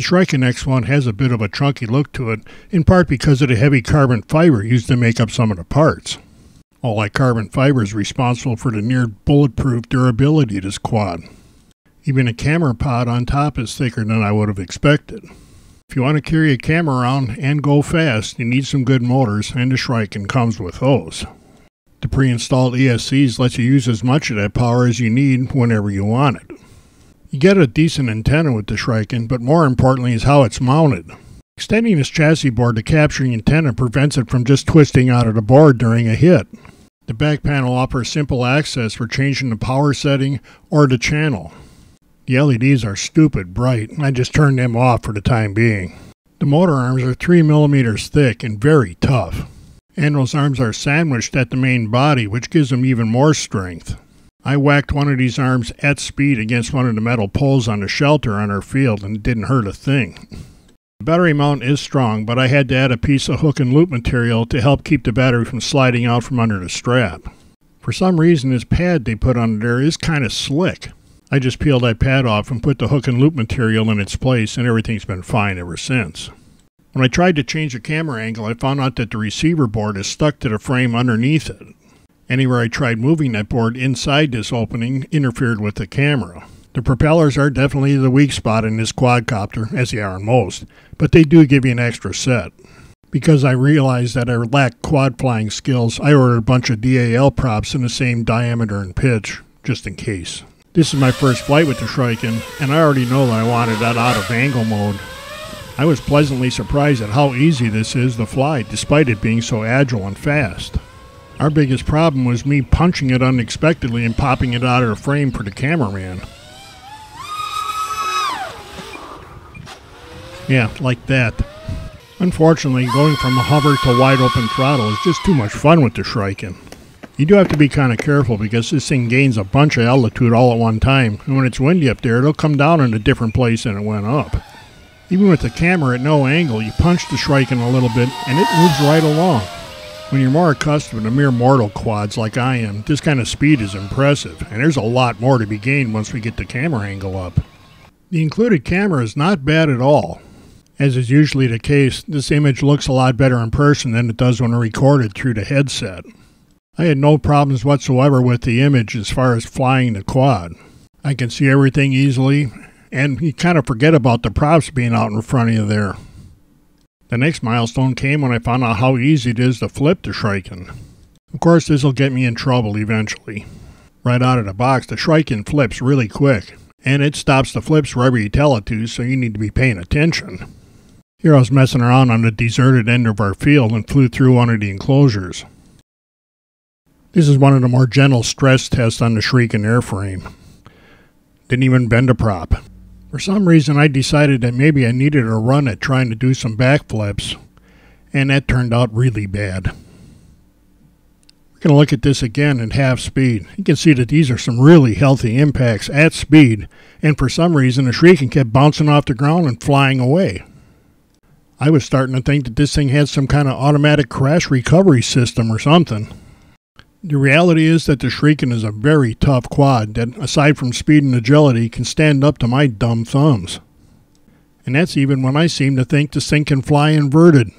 The Shuriken X1 has a bit of a chunky look to it, in part because of the heavy carbon fiber used to make up some of the parts. All that carbon fiber is responsible for the near bulletproof durability of this quad. Even the camera pod on top is thicker than I would have expected. If you want to carry a camera around and go fast, you need some good motors, and the Shuriken comes with those. The pre-installed ESCs let you use as much of that power as you need whenever you want it. You get a decent antenna with the Shuriken, but more importantly is how it's mounted. Extending this chassis board to capture the antenna prevents it from just twisting out of the board during a hit. The back panel offers simple access for changing the power setting or the channel. The LEDs are stupid bright, I just turned them off for the time being. The motor arms are 3 mm thick and very tough. And those arms are sandwiched at the main body, which gives them even more strength. I whacked one of these arms at speed against one of the metal poles on the shelter on our field and it didn't hurt a thing. The battery mount is strong, but I had to add a piece of hook and loop material to help keep the battery from sliding out from under the strap. For some reason this pad they put under there is kind of slick. I just peeled that pad off and put the hook and loop material in its place and everything's been fine ever since. When I tried to change the camera angle, I found out that the receiver board is stuck to the frame underneath it. Anywhere I tried moving that board inside this opening interfered with the camera. The propellers are definitely the weak spot in this quadcopter, as they are in most, but they do give you an extra set. Because I realized that I lacked quad flying skills, I ordered a bunch of DAL props in the same diameter and pitch, just in case. This is my first flight with the Shuriken, and I already know that I wanted that out of angle mode. I was pleasantly surprised at how easy this is to fly, despite it being so agile and fast. Our biggest problem was me punching it unexpectedly and popping it out of the frame for the cameraman. Yeah, like that. Unfortunately, going from a hover to wide open throttle is just too much fun with the Shuriken. You do have to be kind of careful because this thing gains a bunch of altitude all at one time, and when it's windy up there, it'll come down in a different place than it went up. Even with the camera at no angle, you punch the Shuriken a little bit and it moves right along. When you're more accustomed to mere mortal quads like I am, this kind of speed is impressive, and there's a lot more to be gained once we get the camera angle up. The included camera is not bad at all. As is usually the case, this image looks a lot better in person than it does when recorded through the headset. I had no problems whatsoever with the image as far as flying the quad. I can see everything easily, and you kind of forget about the props being out in front of you there. The next milestone came when I found out how easy it is to flip the Shuriken. Of course, this will get me in trouble eventually. Right out of the box, the Shuriken flips really quick, and it stops the flips wherever you tell it to, so you need to be paying attention. Here I was messing around on the deserted end of our field and flew through one of the enclosures. This is one of the more gentle stress tests on the Shuriken airframe. Didn't even bend a prop. For some reason I decided that maybe I needed a run at trying to do some backflips, and that turned out really bad. We're going to look at this again at half speed. You can see that these are some really healthy impacts at speed, and for some reason the Shuriken kept bouncing off the ground and flying away. I was starting to think that this thing had some kind of automatic crash recovery system or something. The reality is that the Shuriken is a very tough quad that, aside from speed and agility, can stand up to my dumb thumbs. And that's even when I seem to think this thing can fly inverted.